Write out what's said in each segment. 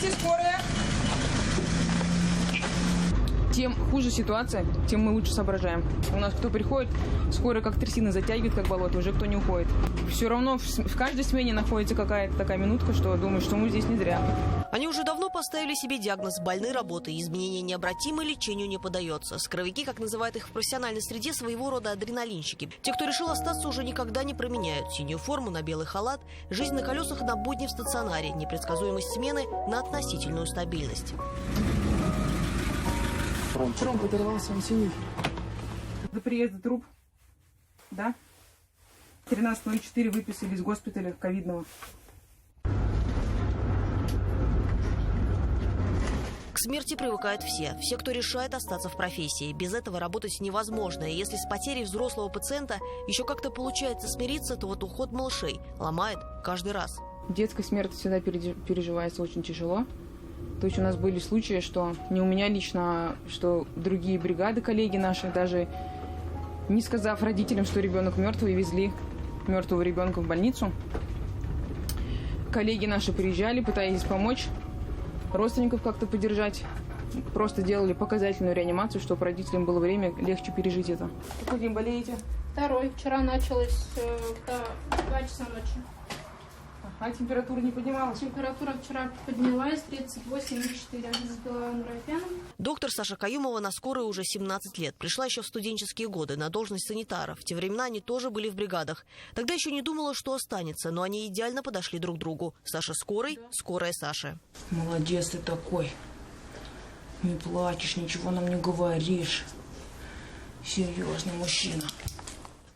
Здравствуйте, скорая. Тем хуже ситуация, тем мы лучше соображаем. У нас кто приходит, скорая как трясина затягивает, как болото, уже кто не уходит. Все равно в каждой смене находится какая-то такая минутка, что думаю, что мы здесь не зря. Они уже давно поставили себе диагноз больной работы. Изменения необратимы, лечению не поддается. Скоровики, как называют их в профессиональной среде, своего рода адреналинщики. Те, кто решил остаться, уже никогда не променяют синюю форму на белый халат, жизнь на колесах на будни в стационаре, непредсказуемость смены на относительную стабильность. Тромб оторвался, он синий. До приезда труп, да? 13.04 выписали из госпиталя ковидного. К смерти привыкают все. Все, кто решает остаться в профессии. Без этого работать невозможно. И если с потерей взрослого пациента еще как-то получается смириться, то вот уход малышей ломает каждый раз. Детская смерть всегда переживается очень тяжело. То есть у нас были случаи, что не у меня лично, что другие бригады, коллеги наши, даже не сказав родителям, что ребенок мертвый, везли мертвого ребенка в больницу. Коллеги наши приезжали, пытаясь помочь, родственников как-то поддержать. Просто делали показательную реанимацию, чтобы родителям было время легче пережить это. Какой день болеете? Второй. Вчера началось 2 часа ночи. А температура не поднималась? Температура вчера поднялась 38,4. Сбила нурофеном. Доктор Саша Каюмова на скорой уже 17 лет. Пришла еще в студенческие годы на должность санитара. В те времена они тоже были в бригадах. Тогда еще не думала, что останется, но они идеально подошли друг к другу. Саша скорой, скорая Саша. Молодец ты такой. Не плачешь, ничего нам не говоришь. Серьезный мужчина.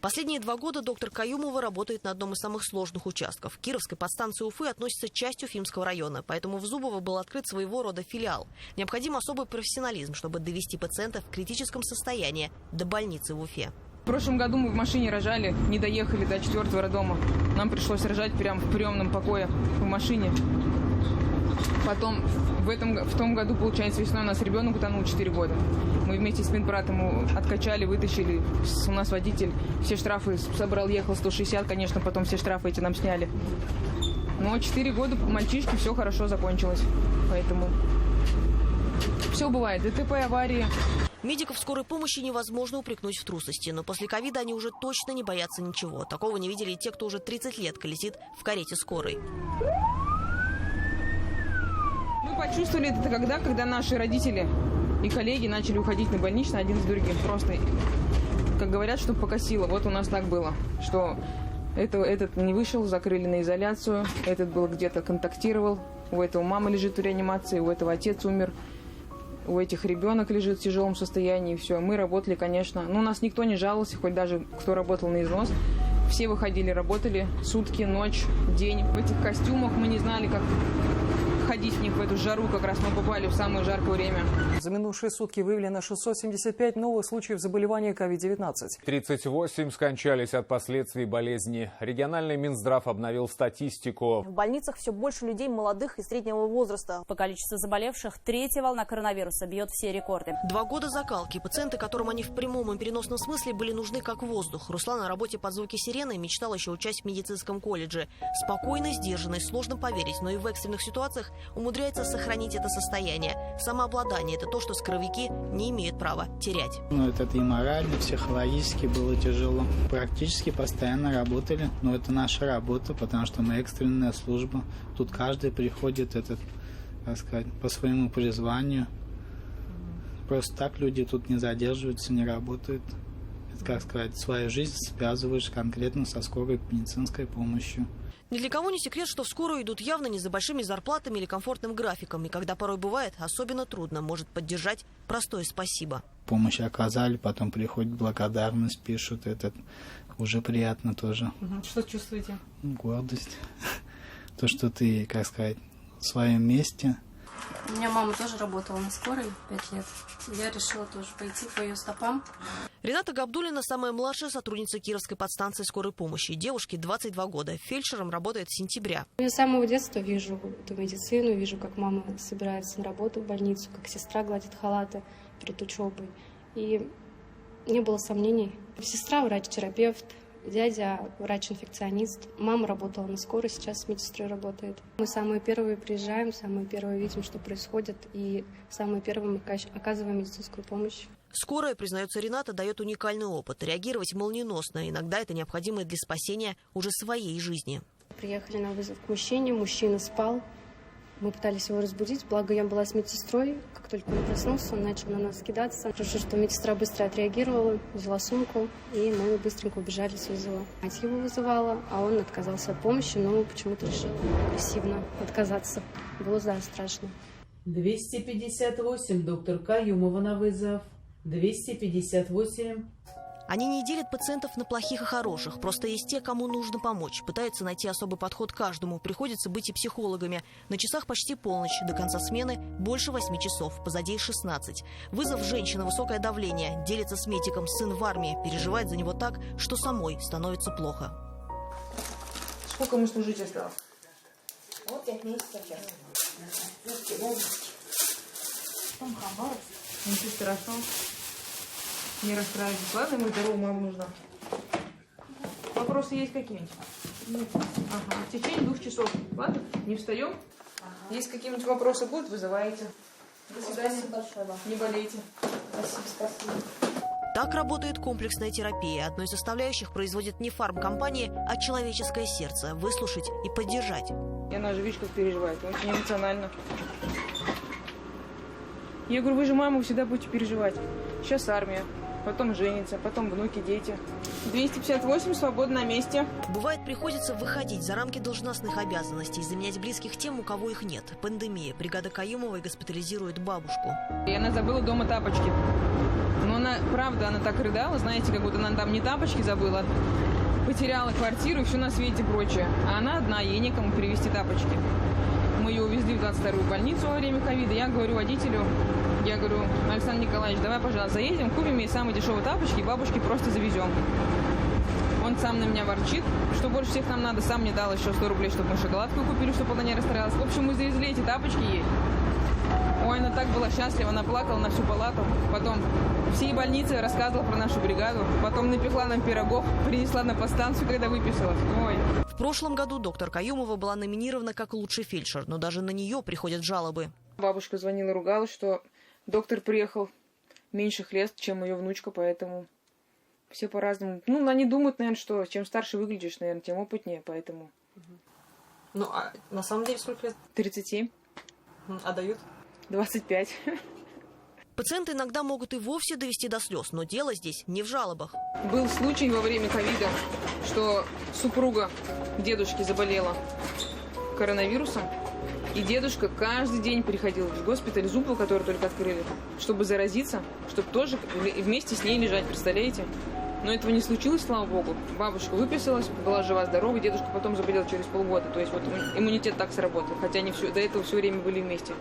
Последние 2 года доктор Каюмова работает на одном из самых сложных участков. Кировской подстанции Уфы относится к части Уфимского района, поэтому в Зубово был открыт своего рода филиал. Необходим особый профессионализм, чтобы довести пациента в критическом состоянии до больницы в Уфе. В прошлом году мы в машине рожали, не доехали до 4-го роддома. Нам пришлось рожать прямо в приемном покое в машине. Потом в том году, получается, весной у нас ребенок утонул 4 года. Мы вместе с медбратом его откачали, вытащили. У нас водитель все штрафы собрал, ехал 160, конечно, потом все штрафы эти нам сняли. Но 4 года мальчишки, все хорошо закончилось. Поэтому все бывает. ДТП, аварии. Медиков скорой помощи невозможно упрекнуть в трусости, но после ковида они уже точно не боятся ничего. Такого не видели и те, кто уже 30 лет колесит в карете скорой. Мы почувствовали это когда наши родители и коллеги начали уходить на больничный один с другим. Просто, как говорят, что покосило. Вот у нас так было, что этот не вышел, закрыли на изоляцию, этот был где-то контактировал, у этого мама лежит в реанимации, у этого отец умер, у этих ребенок лежит в тяжелом состоянии, и все. Мы работали, конечно, у нас никто не жаловался, хоть даже кто работал на износ. Все выходили, работали сутки, ночь, день. В этих костюмах мы не знали, как ходить в них в эту жару, как раз мы попали в самое жаркое время. За минувшие сутки выявлено 675 новых случаев заболевания COVID-19. 38 скончались от последствий болезни. Региональный Минздрав обновил статистику. В больницах все больше людей молодых и среднего возраста. По количеству заболевших третья волна коронавируса бьет все рекорды. 2 года закалки. Пациенты, которым они в прямом и переносном смысле были нужны как воздух. Руслан на работе под звуки сирены мечтал еще участь в медицинском колледже. Спокойный, сдержанный, сложно поверить, но и в экстренных ситуациях умудряется сохранить это состояние. Самообладание – это то, что скоровики не имеют права терять. Это и морально, и психологически было тяжело. Практически постоянно работали, но это наша работа, потому что мы экстренная служба. Тут каждый приходит по своему призванию. Просто так люди тут не задерживаются, не работают. Свою жизнь связываешь конкретно со скорой медицинской помощью. Ни для кого не секрет, что в скорую идут явно не за большими зарплатами или комфортным графиком. И когда порой бывает особенно трудно, может поддержать простое спасибо. Помощь оказали, потом приходит благодарность, пишут. Это уже приятно тоже. Что чувствуете? Гордость. То, что ты, в своем месте. У меня мама тоже работала на скорой 5 лет. Я решила тоже пойти по ее стопам. Рената Габдуллина – самая младшая сотрудница Кировской подстанции скорой помощи. Девушке 22 года. Фельдшером работает с сентября. Я с самого детства вижу эту медицину, вижу, как мама собирается на работу в больницу, как сестра гладит халаты перед учебой. И не было сомнений. Сестра врач-терапевт, Дядя врач-инфекционист. Мама работала на скорой, сейчас медсестрой работает. Мы самые первые приезжаем, самые первые видим, что происходит, и самые первые мы оказываем медицинскую помощь. Скорая, признается Рената, дает уникальный опыт. Реагировать молниеносно. Иногда это необходимо для спасения уже своей жизни. Приехали на вызов к мужчине, мужчина спал. Мы пытались его разбудить, благо я была с медсестрой. Как только он проснулся, он начал на нас кидаться. Хорошо, что медсестра быстро отреагировала, взяла сумку, и мы быстренько убежали с вызова. Мать его вызывала, а он отказался от помощи, но почему-то решил агрессивно отказаться. Было, да, страшно. 258, доктор Каюмова на вызов. 258. Они не делят пациентов на плохих и хороших. Просто есть те, кому нужно помочь. Пытаются найти особый подход каждому. Приходится быть и психологами. На часах почти полночь. До конца смены больше 8 часов. Позади 16. Вызов женщина, высокое давление. Делится с медиком. Сын в армии. Переживает за него так, что самой становится плохо. Сколько мы служить осталось? Вот 5 месяцев сейчас. Ничего страшного. Не расстраивайтесь. Ладно, ему здоровую маму нужна. Вопросы есть какие-нибудь? Нет. Ага. В течение 2 часов. Ладно? Не встаем? Ага. Есть какие-нибудь вопросы будут, вызываете. До свидания. Спасибо большое вам. Не болейте. Спасибо. Так работает комплексная терапия. Одной из составляющих производит не фармкомпания, а человеческое сердце. Выслушать и поддержать. И она же, видишь, как переживает. Очень эмоционально. Я говорю, вы же маму всегда будете переживать. Сейчас армия, потом женится, потом внуки, дети. 258, свободно на месте. Бывает, приходится выходить за рамки должностных обязанностей, заменять близких тем, у кого их нет. Пандемия. Бригада Каюмовой госпитализирует бабушку. И она забыла дома тапочки. Но она, правда, она так рыдала, знаете, как будто она там не тапочки забыла, потеряла квартиру и все на свете прочее. А она одна, ей некому привезти тапочки. Мы ее увезли в 22-ю больницу во время ковида. Я говорю водителю, Александр Николаевич, давай, пожалуйста, заедем, купим ей самые дешевые тапочки и бабушке просто завезем. Он сам на меня ворчит, что больше всех нам надо. Сам мне дал еще 100 рублей, чтобы мы шоколадку купили, чтобы она не расстраивалась. В общем, мы завезли эти тапочки ей. Ой, она так была счастлива, она плакала на всю палату. Потом всей больнице рассказывала про нашу бригаду. Потом напекла нам пирогов, принесла на подстанцию, когда выписалась. Ой. В прошлом году доктор Каюмова была номинирована как лучший фельдшер, но даже на нее приходят жалобы. Бабушка звонила, ругалась, что доктор приехал меньших лет, чем ее внучка, поэтому все по-разному. Ну, они думают, наверное, что чем старше выглядишь, наверное, тем опытнее, поэтому. Ну, а на самом деле сколько лет? 37. А дают? 25. Пациенты иногда могут и вовсе довести до слез, но дело здесь не в жалобах. Был случай во время ковида, что супруга дедушки заболела коронавирусом, и дедушка каждый день приходил в госпиталь Зубова, который только открыли, чтобы заразиться, чтобы тоже вместе с ней лежать, представляете? Но этого не случилось, слава богу. Бабушка выписалась, была жива-здорова, дедушка потом заболел через полгода. То есть вот иммунитет так сработал, хотя они до этого все время были вместе.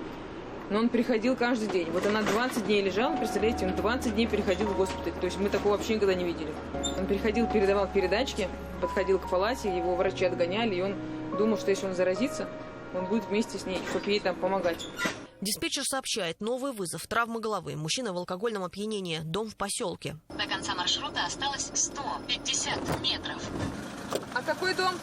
Но он приходил каждый день. Вот она 20 дней лежала, представляете, он 20 дней приходил в госпиталь. То есть мы такого вообще никогда не видели. Он приходил, передавал передачки, подходил к палате, его врачи отгоняли, и он думал, что если он заразится, он будет вместе с ней, чтобы ей там помогать. Диспетчер сообщает, новый вызов, травма головы, мужчина в алкогольном опьянении, дом в поселке. До конца маршрута осталось 150 метров. А какой дом?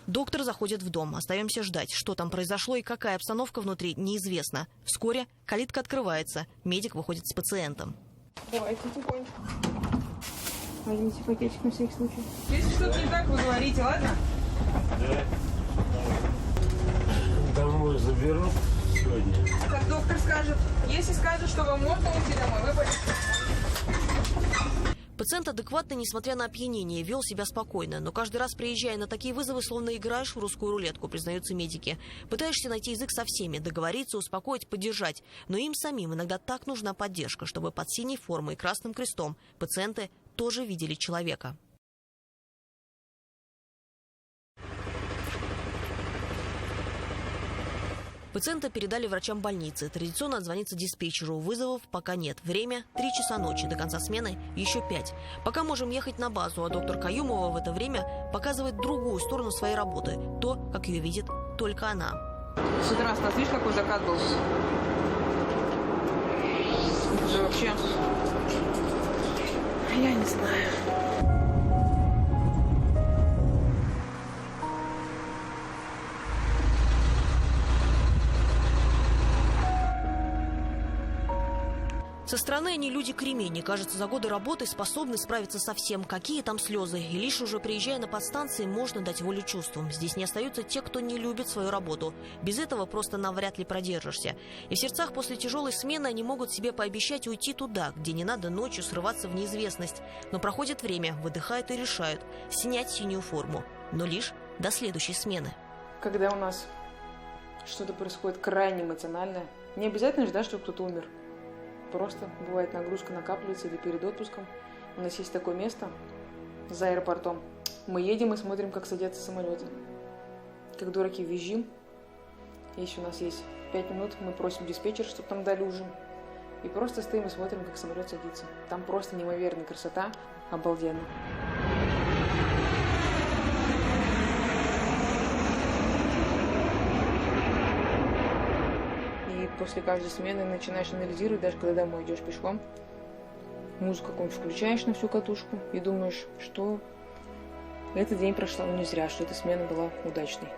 Доктор заходит в дом. Остаемся ждать. Что там произошло и какая обстановка внутри, неизвестно. Вскоре калитка открывается. Медик выходит с пациентом. Давайте тихонько. Возьмите пакетик на всякий случай. Если что-то не так, вы говорите, ладно? Да. Домой заберу сегодня. Как доктор скажет. Если скажет, что вам можно уйти домой, вы пойдете. Пациент адекватно, несмотря на опьянение, вел себя спокойно. Но каждый раз, приезжая на такие вызовы, словно играешь в русскую рулетку, признаются медики. Пытаешься найти язык со всеми, договориться, успокоить, поддержать. Но им самим иногда так нужна поддержка, чтобы под синей формой и красным крестом пациенты тоже видели человека. Пациента передали врачам больницы. Традиционно отзвониться диспетчеру. Вызовов пока нет. Время 3 часа ночи. До конца смены еще 5. Пока можем ехать на базу, а доктор Каюмова в это время показывает другую сторону своей работы. То, как ее видит только она. С утра, смотришь, какой закат был? Это же вообще Я не знаю. Со стороны они люди кремени. Кажется, за годы работы способны справиться со всем. Какие там слезы. И лишь уже приезжая на подстанции, можно дать волю чувствам. Здесь не остаются те, кто не любит свою работу. Без этого просто навряд ли продержишься. И в сердцах после тяжелой смены они могут себе пообещать уйти туда, где не надо ночью срываться в неизвестность. Но проходит время, выдыхают и решают снять синюю форму. Но лишь до следующей смены. Когда у нас что-то происходит крайне эмоциональное, не обязательно ждать, что кто-то умер. Просто бывает нагрузка накапливается или перед отпуском. У нас есть такое место за аэропортом. Мы едем и смотрим, как садятся самолеты. Как дураки визжим. Если у нас есть 5 минут, мы просим диспетчера, чтобы там дали ужин. И просто стоим и смотрим, как самолет садится. Там просто неимоверная красота. Обалденно. И после каждой смены начинаешь анализировать, даже когда домой идешь пешком. Музыку какую-нибудь включаешь на всю катушку и думаешь, что этот день прошел не зря, что эта смена была удачной.